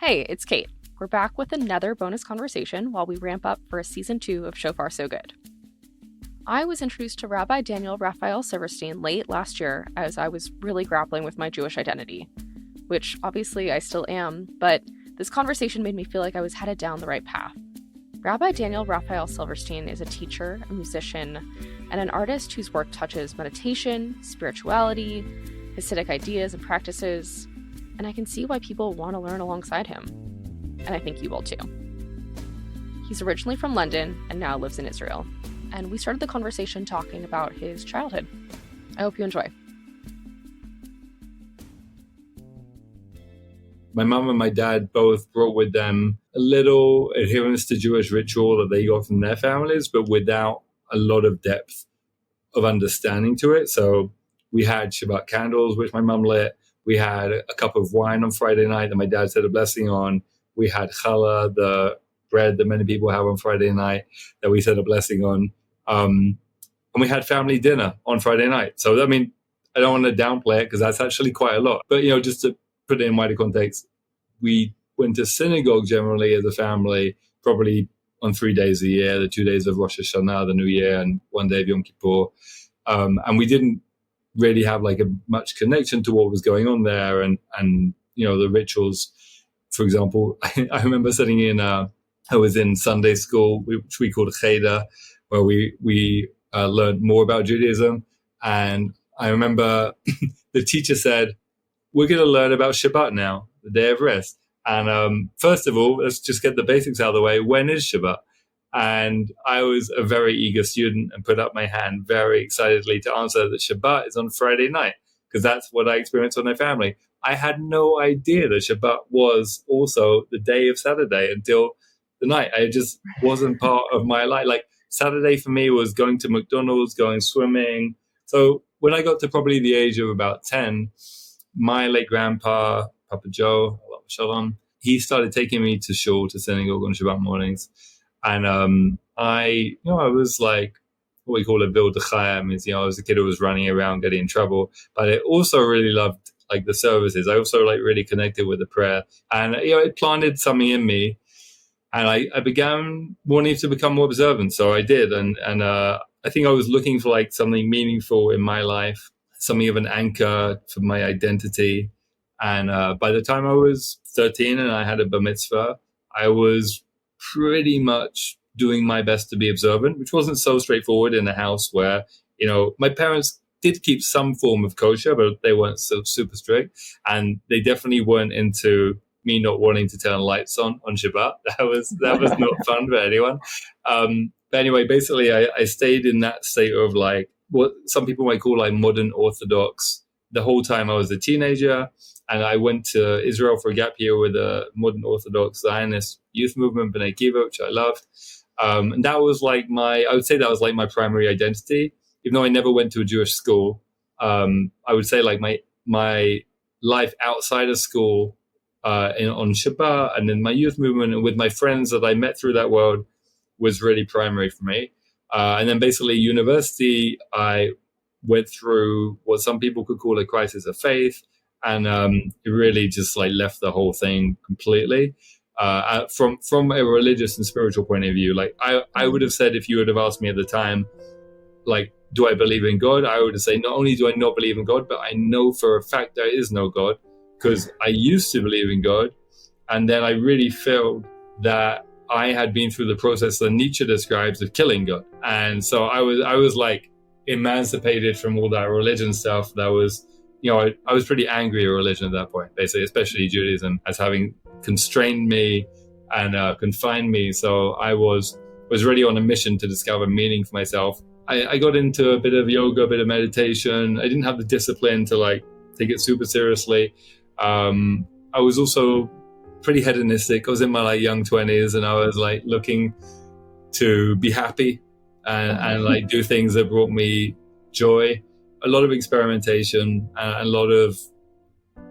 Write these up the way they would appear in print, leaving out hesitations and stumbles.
Hey, it's Kate. We're back with another bonus conversation while we ramp up for season 2 of So Far So Good. I was introduced to Rabbi Daniel Raphael Silverstein late last year as I was really grappling with my Jewish identity, which obviously I still am, but this conversation made me feel like I was headed down the right path. Rabbi Daniel Raphael Silverstein is a teacher, a musician, and an artist whose work touches meditation, spirituality, Hasidic ideas and practices, and I can see why people want to learn alongside him. And I think you will too. He's originally from London and now lives in Israel. And we started the conversation talking about his childhood. I hope you enjoy. My mom and my dad both brought with them a little adherence to Jewish ritual that they got from their families, but without a lot of depth of understanding to it. So we had Shabbat candles, which my mom lit. We had a cup of wine on Friday night that my dad said a blessing on. We had challah, the bread that many people have on Friday night, that we said a blessing on. And we had family dinner on Friday night. So, I mean, I don't want to downplay it because that's actually quite a lot. But, just to put it in wider context, we went to synagogue generally as a family, probably on 3 days a year, the 2 days of Rosh Hashanah, the New Year, and 1 day of Yom Kippur. And we didn't really have like a much connection to what was going on there and the rituals. For example, I remember sitting in I was in Sunday school, which we called Cheder, where we learned more about Judaism. And I remember the teacher said, we're going to learn about Shabbat now, the day of rest. And first of all, let's just get the basics out of the way. When is Shabbat? And I was a very eager student and put up my hand very excitedly to answer that Shabbat is on Friday night, because that's what I experienced with my family. I had no idea that Shabbat was also the day of Saturday until the night. I just wasn't part of my life. Like Saturday for me was going to McDonald's, going swimming. So when I got to probably the age of about 10, my late grandpa, Papa Joe, Shalom, he started taking me to shul, to synagogue on Shabbat mornings. And I was like, what we call a Vil D'Chaim, is, I was a kid who was running around getting in trouble, but I also really loved like the services. I also like really connected with the prayer, and it planted something in me, and I began wanting to become more observant. So I did, and I think I was looking for like something meaningful in my life, something of an anchor for my identity. And by the time I was 13 and I had a bar mitzvah, I was pretty much doing my best to be observant, which wasn't so straightforward in a house where, my parents did keep some form of kosher, but they weren't so super strict. And they definitely weren't into me not wanting to turn lights on Shabbat. That was not fun for anyone. But anyway, basically I stayed in that state of like what some people might call like modern Orthodox the whole time I was a teenager. And I went to Israel for a gap year with a modern Orthodox Zionist youth movement, B'nai Kiva, which I loved. And that was like I would say that was like my primary identity. Even though I never went to a Jewish school, I would say like my life outside of school on Shabbat and in my youth movement and with my friends that I met through that world was really primary for me. And then basically university, I went through what some people could call a crisis of faith. And it really just like left the whole thing completely from a religious and spiritual point of view. Like I would have said, if you would have asked me at the time, like, do I believe in God? I would have said, not only do I not believe in God, but I know for a fact there is no God, because I used to believe in God. And then I really felt that I had been through the process that Nietzsche describes of killing God. And so I was like emancipated from all that religion stuff that was, I was pretty angry at religion at that point, basically, especially Judaism, as having constrained me and confined me. So I was really on a mission to discover meaning for myself. I got into a bit of yoga, a bit of meditation. I didn't have the discipline to like take it super seriously. I was also pretty hedonistic. I was in my like young 20s and I was like looking to be happy and like do things that brought me joy. A lot of experimentation and a lot of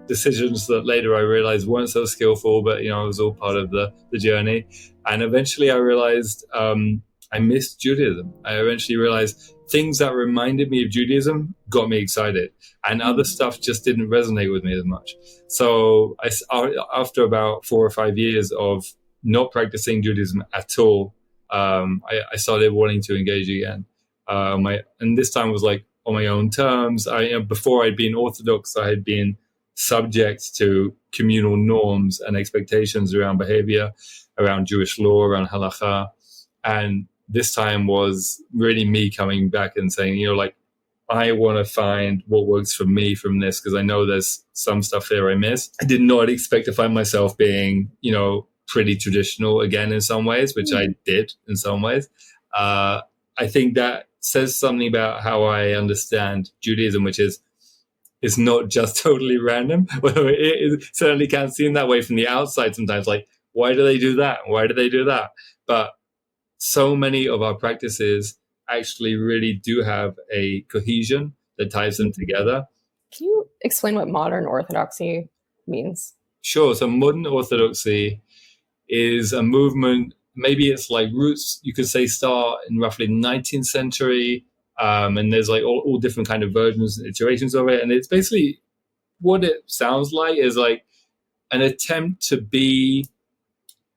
decisions that later I realized weren't so skillful, but it was all part of the journey. And eventually I realized I missed Judaism. I eventually realized things that reminded me of Judaism got me excited, and other stuff just didn't resonate with me as much. So after about 4 or 5 years of not practicing Judaism at all, I started wanting to engage again. And this time was like on my own terms. Before I'd been Orthodox, I had been subject to communal norms and expectations around behavior, around Jewish law, around halakha. And this time was really me coming back and saying, I want to find what works for me from this, because I know there's some stuff here I miss. I did not expect to find myself being, pretty traditional again in some ways, which I did in some ways. I think that says something about how I understand Judaism, which is it's not just totally random. It certainly can seem that way from the outside sometimes, like, why do they do that? Why do they do that? But so many of our practices actually really do have a cohesion that ties them together. Can you explain what modern orthodoxy means? Sure. So modern orthodoxy is a movement, maybe it's like roots, you could say, start in roughly the 19th century. And there's like all different kind of versions and iterations of it. And it's basically what it sounds like is like an attempt to be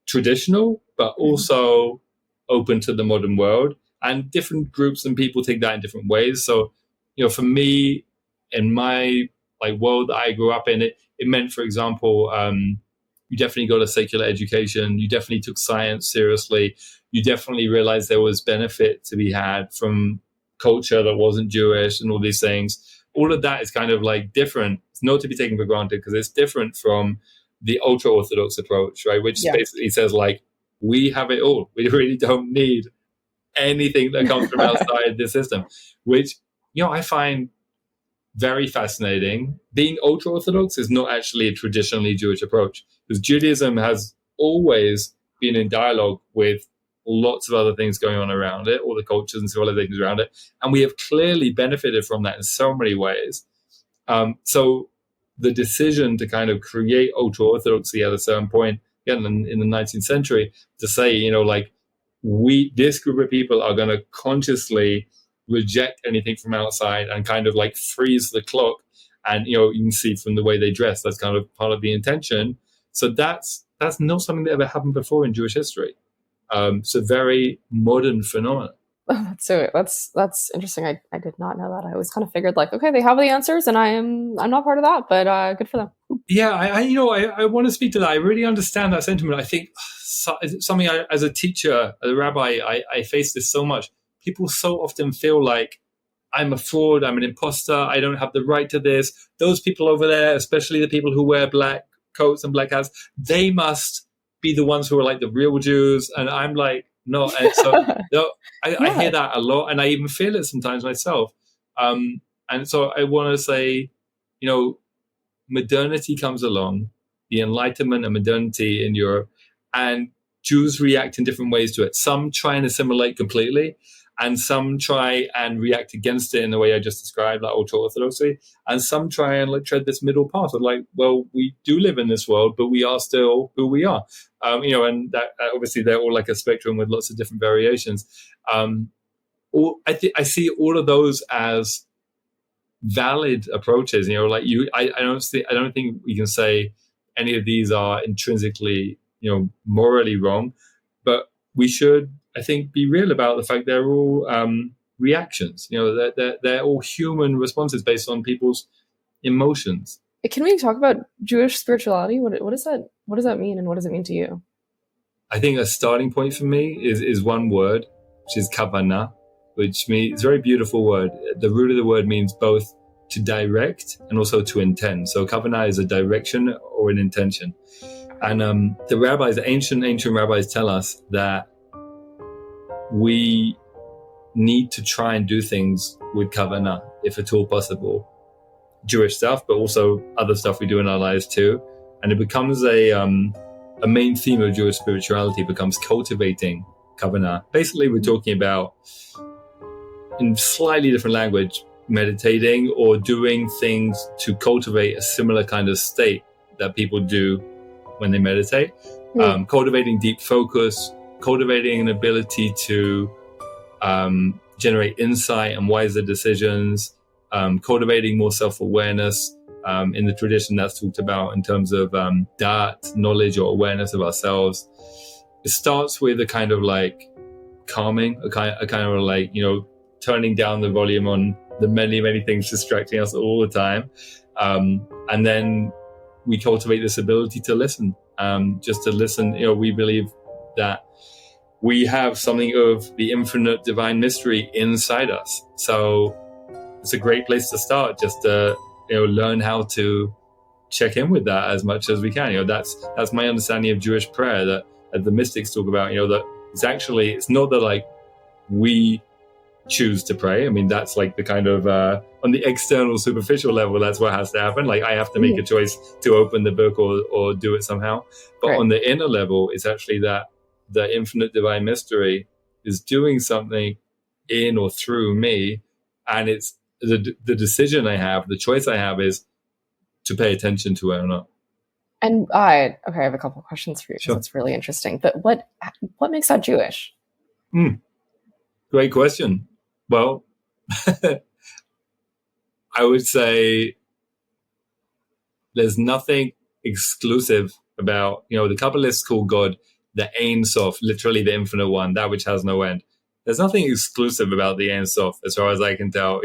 traditional, but also open to the modern world. And different groups and people take that in different ways. So, for me, in my world that I grew up in, it meant, for example, you definitely got a secular education. You definitely took science seriously. You definitely realized there was benefit to be had from culture that wasn't Jewish and all these things. All of that is kind of like different. It's not to be taken for granted, because it's different from the ultra-Orthodox approach, right? Which basically says we have it all. We really don't need anything that comes from outside the system, which, I find very fascinating. Being ultra-Orthodox is not actually a traditionally Jewish approach, because Judaism has always been in dialogue with lots of other things going on around it, all the cultures and civilizations around it. And we have clearly benefited from that in so many ways. So the decision to kind of create ultra-Orthodoxy at a certain point, again, in the 19th century, to say, this group of people are going to consciously reject anything from outside and kind of freeze the clock. And, you can see from the way they dress, that's kind of part of the intention. So that's not something that ever happened before in Jewish history. It's a very modern phenomenon. So that's interesting. I did not know that. I always kind of figured okay, they have the answers, and I'm not part of that, but good for them. Yeah, I want to speak to that. I really understand that sentiment. I think something as a teacher, as a rabbi, I face this so much. People so often feel like I'm a fraud, I'm an imposter, I don't have the right to this. Those people over there, especially the people who wear black coats and black hats, they must be the ones who are like the real Jews. And I'm like, no. And so I hear that a lot, and I even feel it sometimes myself. And so I want to say, modernity comes along, the Enlightenment and modernity in Europe, and Jews react in different ways to it. Some try and assimilate completely, and some try and react against it in the way I just described, like ultra-Orthodoxy, and some try and tread this middle path of we do live in this world, but we are still who we are. And that obviously they're all like a spectrum with lots of different variations. I see all of those as valid approaches. I don't think we can say any of these are intrinsically, morally wrong, but we should, I think, be real about the fact they're all reactions. They're all human responses based on people's emotions. Can we talk about Jewish spirituality? What does that mean, and what does it mean to you? I think a starting point for me is one word, which is kavanah, which means, it's a very beautiful word. The root of the word means both to direct and also to intend. So kavanah is a direction or an intention. And the ancient rabbis tell us that we need to try and do things with kavanah, if at all possible. Jewish stuff, but also other stuff we do in our lives too. And it becomes a main theme of Jewish spirituality, becomes cultivating kavanah. Basically, we're talking about, in slightly different language, meditating or doing things to cultivate a similar kind of state that people do when they meditate. Cultivating deep focus, cultivating an ability to generate insight and wiser decisions, cultivating more self-awareness. In the tradition that's talked about in terms of that knowledge or awareness of ourselves. It starts with a kind of like calming, a kind of like, turning down the volume on the many, many things distracting us all the time. And then we cultivate this ability to listen, just to listen. We believe that we have something of the infinite divine mystery inside us. So it's a great place to start, just to, learn how to check in with that as much as we can. That's my understanding of Jewish prayer, that the mystics talk about, that it's not that like we choose to pray. I mean, that's like the kind of, on the external superficial level, that's what has to happen. Like I have to make a choice to open the book or do it somehow. But on the inner level, it's actually that the infinite divine mystery is doing something in or through me. And it's the decision I have, the choice I have is to pay attention to it or not. And I have a couple of questions for you. Sure. It's really interesting. But what makes that Jewish? Great question. Well, I would say there's nothing exclusive about, the Kabbalists call God the Ein Sof, literally the infinite one, that which has no end. There's nothing exclusive about the Ein Sof, as far as I can tell.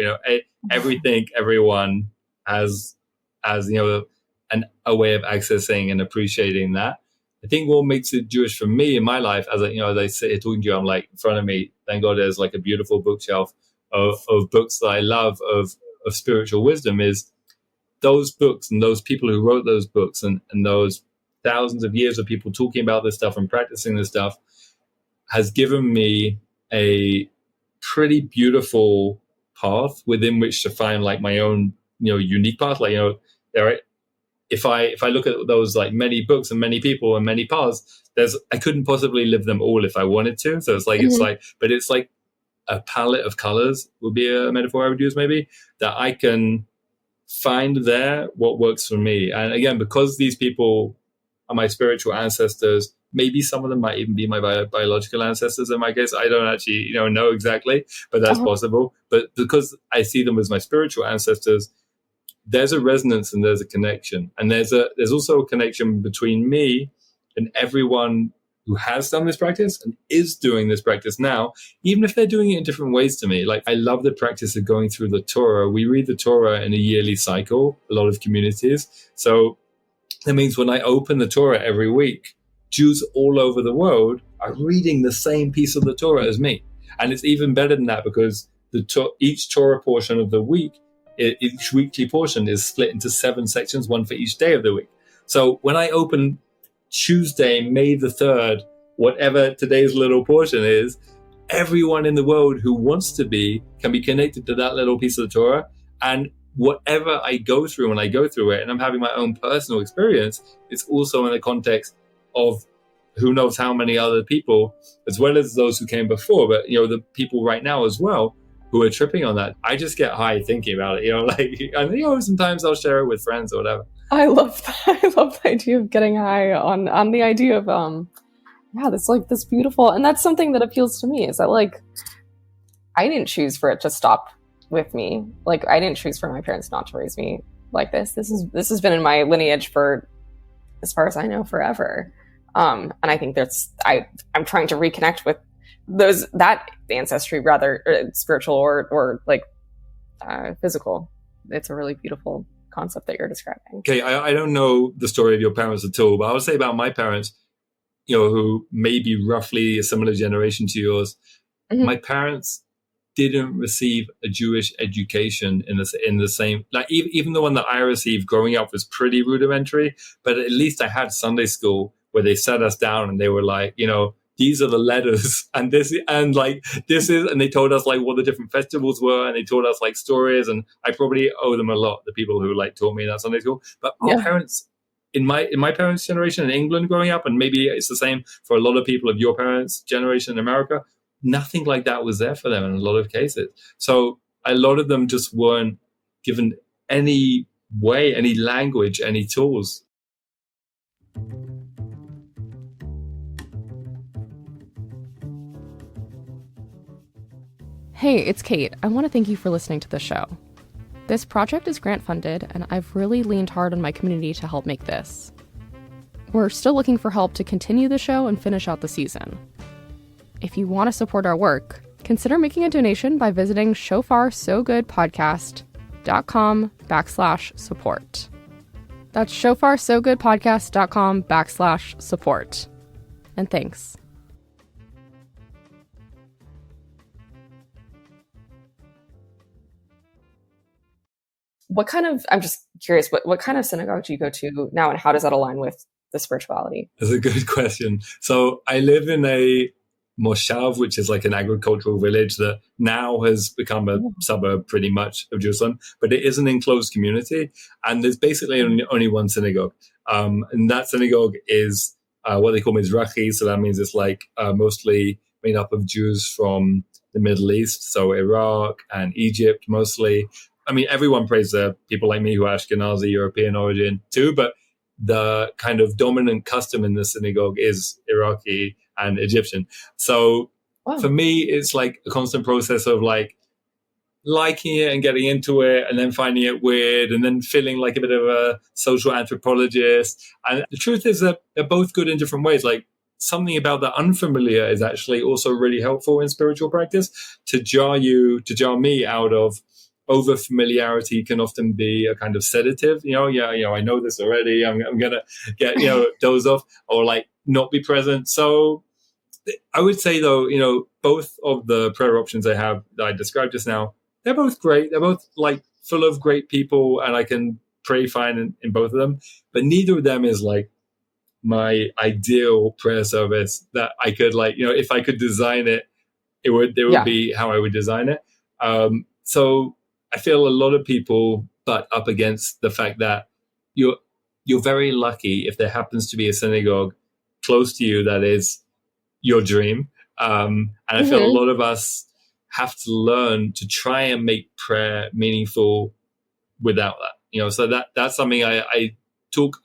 Everything, everyone has a way of accessing and appreciating that. I think what makes it Jewish for me in my life, as I sit here talking to you, I'm like, in front of me, thank God there's like a beautiful bookshelf of books that I love of spiritual wisdom, is those books and those people who wrote those books and those thousands of years of people talking about this stuff and practicing this stuff has given me a pretty beautiful path within which to find like my own, unique path. Like, if I look at those like many books and many people and many paths, I couldn't possibly live them all if I wanted to. So it's like a palette of colors would be a metaphor I would use, maybe, that I can find there what works for me. And again, because these people are my spiritual ancestors, maybe some of them might even be my biological ancestors in my case. I don't actually, know exactly, but that's possible. But because I see them as my spiritual ancestors, there's a resonance and there's a connection. And there's also a connection between me and everyone who has done this practice and is doing this practice now, even if they're doing it in different ways to me. Like, I love the practice of going through the Torah. We read the Torah in a yearly cycle, a lot of communities. So that means when I open the Torah every week, Jews all over the world are reading the same piece of the Torah as me. And it's even better than that, because each Torah portion of the week, each weekly portion is split into 7 sections, one for each day of the week. So when I open Tuesday, May the 3rd, whatever today's little portion is, everyone in the world who wants to can be connected to that little piece of the Torah. And whatever I go through when I go through it, and I'm having my own personal experience, it's also in the context of who knows how many other people, as well as those who came before, but the people right now as well who are tripping on that. I just get high thinking about it, and sometimes I'll share it with friends or whatever. I love that. I love the idea of getting high on the idea of that's like this beautiful, and that's something that appeals to me, is that like I didn't choose for it to stop with me. Like, I didn't choose for my parents not to raise me like this. This has been in my lineage for, as far as I know, forever. And I think I'm trying to reconnect with that ancestry, rather spiritual or like physical. It's a really beautiful concept that you're describing. Okay, I don't know the story of your parents at all, but I would say about my parents, who may be roughly a similar generation to yours. Mm-hmm. My parents didn't receive a Jewish education in the same, like, even the one that I received growing up was pretty rudimentary, but at least I had Sunday school where they sat us down and they were like, these are the letters and this is, and they told us like what the different festivals were, and they told us like stories, and I probably owe them a lot, the people who like taught me in that Sunday school. But our parents, in my parents' generation in England growing up, and maybe it's the same for a lot of people of your parents' generation in America, nothing like that was there for them in a lot of cases. So a lot of them just weren't given any way, any language, any tools. Hey, it's Kate. I want to thank you for listening to the show. This project is grant funded, and I've really leaned hard on my community to help make this. We're still looking for help to continue the show and finish out the season. If you want to support our work, consider making a donation by visiting shofarsogoodpodcast.com/support. That's shofarsogoodpodcast.com/support. And thanks. I'm just curious, what kind of synagogue do you go to now, and how does that align with the spirituality? That's a good question. So I live in a moshav, which is like an agricultural village that now has become a suburb pretty much of Jerusalem, but it is an enclosed community, and there's basically only one synagogue. And that synagogue is what they call Mizrahi, so that means it's like mostly made up of Jews from the Middle East, so Iraq and Egypt mostly. I mean, everyone prays there, people like me who are Ashkenazi, European origin too, but the kind of dominant custom in the synagogue is Iraqi and Egyptian. So for me, it's like a constant process of like liking it and getting into it and then finding it weird and then feeling like a bit of a social anthropologist. And the truth is that they're both good in different ways. Like something about the unfamiliar is actually also really helpful in spiritual practice to jar me out of over familiarity can often be a kind of sedative, I know this already. I'm going to get, doze off or like not be present. So I would say though, both of the prayer options I have that I described just now, they're both great. They're both like full of great people and I can pray fine in both of them, but neither of them is like my ideal prayer service that I could like, if I could design it, it would be how I would design it. So I feel a lot of people butt up against the fact that you're very lucky if there happens to be a synagogue close to you that is your dream. And I feel a lot of us have to learn to try and make prayer meaningful without that. So that's something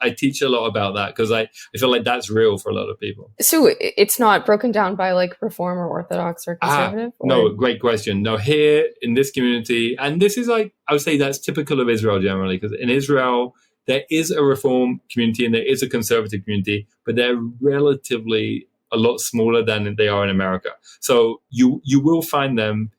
I teach a lot about that because I feel like that's real for a lot of people. So it's not broken down by like Reform or Orthodox or Conservative? No, great question. No, here in this community, and this is like, I would say that's typical of Israel generally, because in Israel, there is a Reform community and there is a Conservative community, but they're relatively a lot smaller than they are in America. So you will find them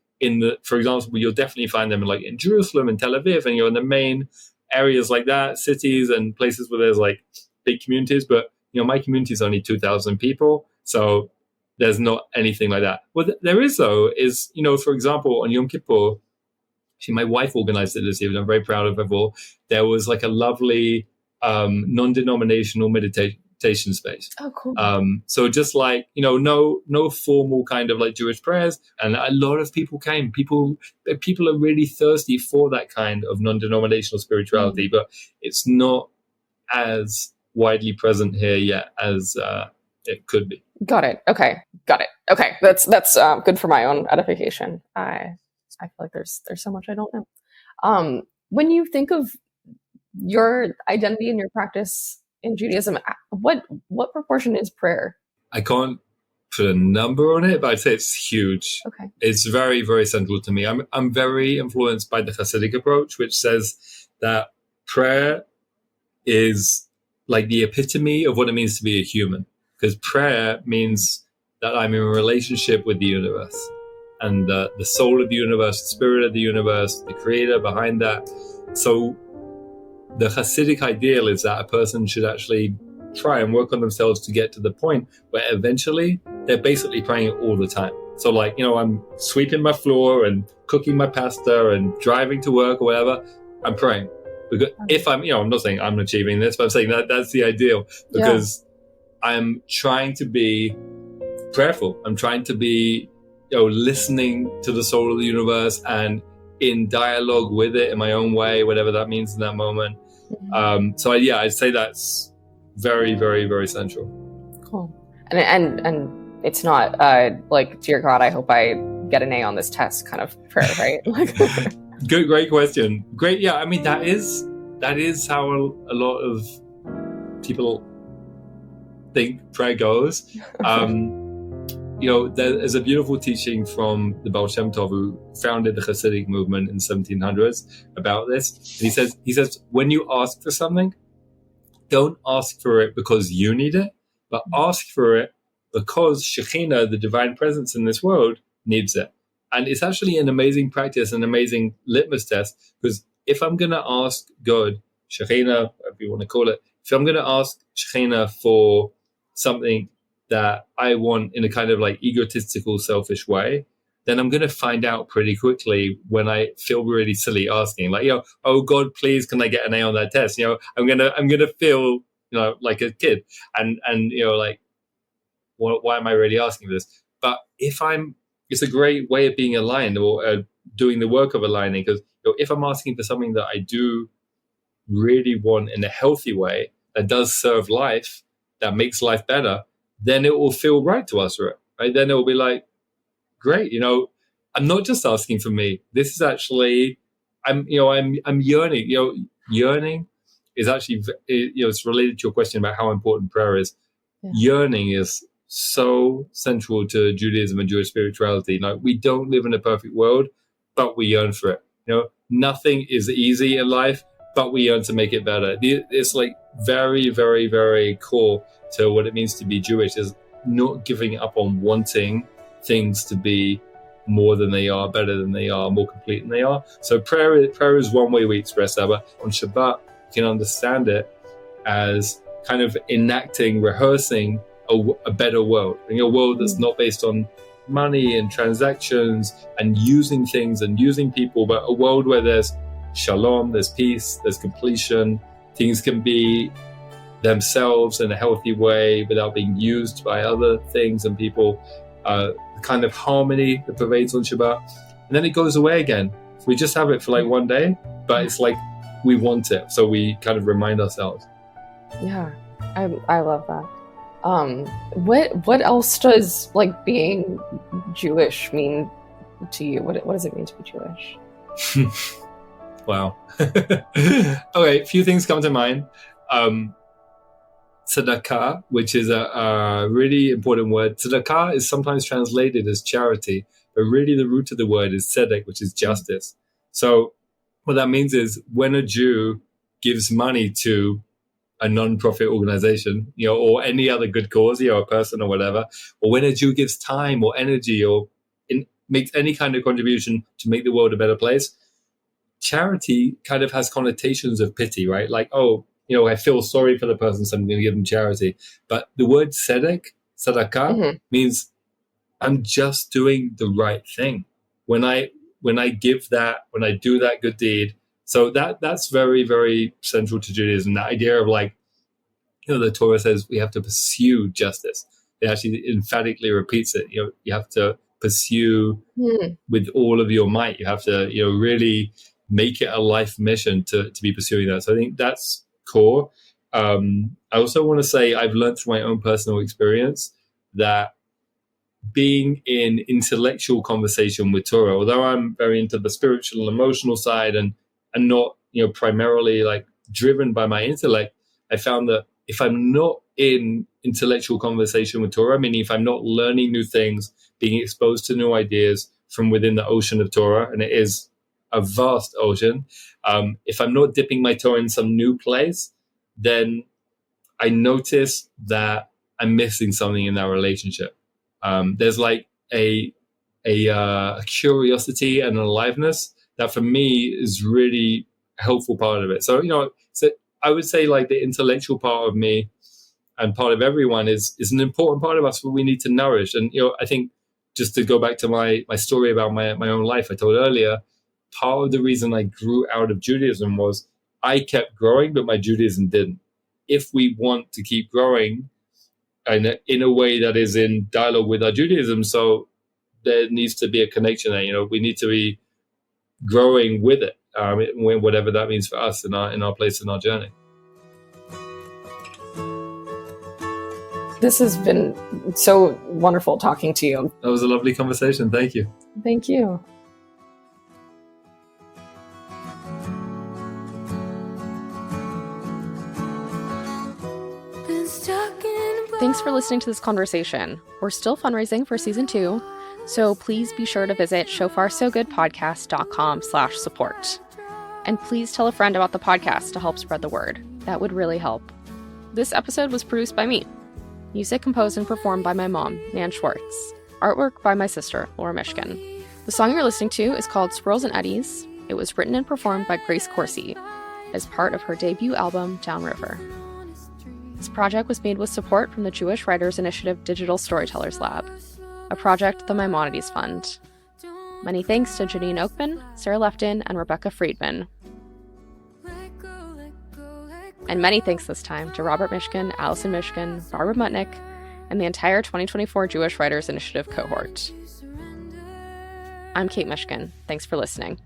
for example, you'll definitely find them in Jerusalem and Tel Aviv, and you're in the main areas like that, cities and places where there's like big communities. But, my community is only 2,000 people. So there's not anything like that. What there is though, is, for example, on Yom Kippur, actually my wife organized it this year, and I'm very proud of her. There was like a lovely non-denominational meditation space. Oh, cool. So just like, no formal kind of like Jewish prayers. And a lot of people came. People are really thirsty for that kind of non-denominational spirituality, but it's not as widely present here yet as it could be. Got it. Okay. That's good for my own edification. I feel like there's so much I don't know. When you think of your identity and your practice in Judaism, what proportion is prayer? I can't put a number on it, but I'd say it's huge. Okay. It's very, very central to me. I'm very influenced by the Hasidic approach, which says that prayer is like the epitome of what it means to be a human. Because prayer means that I'm in a relationship with the universe and the soul of the universe, the spirit of the universe, the creator behind that. So the Hasidic ideal is that a person should actually try and work on themselves to get to the point where eventually they're basically praying all the time. So like, I'm sweeping my floor and cooking my pasta and driving to work or whatever, I'm praying. Because if I'm not saying I'm achieving this, but I'm saying that's the ideal, because I'm trying to be prayerful. I'm trying to be, listening to the soul of the universe and in dialogue with it in my own way, whatever that means in that moment. So I'd say that's very, very, very central. Cool. And it's not like, dear God, I hope I get an A on this test kind of prayer, right? Great question. Great. Yeah. I mean, that is how a lot of people think prayer goes. there's a beautiful teaching from the Baal Shem Tov, who founded the Hasidic movement in the 1700s, about this. And he says, when you ask for something, don't ask for it because you need it, but ask for it because Shekhinah, the divine presence in this world, needs it. And it's actually an amazing practice, an amazing litmus test, because if I'm going to ask God, Shekhinah, whatever you want to call it, if I'm going to ask Shekhinah for something that I want in a kind of like egotistical, selfish way, then I'm going to find out pretty quickly when I feel really silly asking, like, oh God, please, can I get an A on that test? I'm gonna feel, like a kid, and like, why am I really asking this? But it's a great way of being aligned, or doing the work of aligning, because if I'm asking for something that I do really want in a healthy way, that does serve life, that makes life better, then it will feel right to us, right? Then it will be like, great, I'm not just asking for me. This is actually, I'm yearning. Yearning is actually, it's related to your question about how important prayer is. Yeah. Yearning is so central to Judaism and Jewish spirituality. We don't live in a perfect world, but we yearn for it. Nothing is easy in life, but we yearn to make it better. It's like very, very, very core to what it means to be Jewish, is not giving up on wanting things to be more than they are, better than they are, more complete than they are. So prayer is one way we express that. But on Shabbat, you can understand it as kind of rehearsing a better world, a world that's not based on money and transactions and using things and using people, but a world where there's shalom, there's peace, there's completion. Things can be themselves in a healthy way without being used by other things and people. The kind of harmony that pervades on Shabbat, and then it goes away again. So we just have it for like one day, but it's like we want it, so we kind of remind ourselves. Yeah, I love that. What else does like being Jewish mean to you? What does it mean to be Jewish? Wow. Okay, a few things come to mind. Tzedakah, which is a really important word. Tzedakah is sometimes translated as charity, but really the root of the word is tzedek, which is justice. So what that means is when a Jew gives money to a non-profit organization, or any other good cause, a person or whatever, or when a Jew gives time or energy or makes any kind of contribution to make the world a better place, charity kind of has connotations of pity, right? Like, I feel sorry for the person, so I'm going to give them charity. But the word tzedakah, means I'm just doing the right thing. When I give that, when I do that good deed. So that's very, very central to Judaism. That idea of like, the Torah says we have to pursue justice. It actually emphatically repeats it. You have to pursue with all of your might. You have to, really make it a life mission to be pursuing that. So I think that's core. I also want to say I've learned from my own personal experience that being in intellectual conversation with Torah, although I'm very into the spiritual and emotional side and not, primarily like driven by my intellect, I found that if I'm not in intellectual conversation with Torah, meaning if I'm not learning new things, being exposed to new ideas from within the ocean of Torah, and it is a vast ocean, if I'm not dipping my toe in some new place, then I notice that I'm missing something in that relationship. There's like a curiosity and aliveness that for me is really a helpful part of it. So, so I would say like the intellectual part of me and part of everyone is an important part of us that we need to nourish. And, I think just to go back to my story about my own life I told earlier, part of the reason I grew out of Judaism was I kept growing, but my Judaism didn't. If we want to keep growing and in a way that is in dialogue with our Judaism, so there needs to be a connection there. We need to be growing with it, whatever that means for us in our place in our journey. This has been so wonderful talking to you. That was a lovely conversation. Thank you. Thank you. Been stuck in Thanks for listening to this conversation. We're still fundraising for season 2, so please be sure to visit shofarsoggoodpodcast.com/support. And please tell a friend about the podcast to help spread the word. That would really help. This episode was produced by me. Music composed and performed by my mom, Nan Schwartz. Artwork by my sister, Laura Mishkin. The song you're listening to is called Swirls and Eddies. It was written and performed by Grace Corsi as part of her debut album, Downriver. This project was made with support from the Jewish Writers Initiative Digital Storytellers Lab, a project of the Maimonides Fund. Many thanks to Janine Oakman, Sarah Lefton, and Rebecca Friedman. And many thanks this time to Robert Mishkin, Allison Mishkin, Barbara Mutnick, and the entire 2024 Jewish Writers Initiative cohort. I'm Kate Mishkin. Thanks for listening.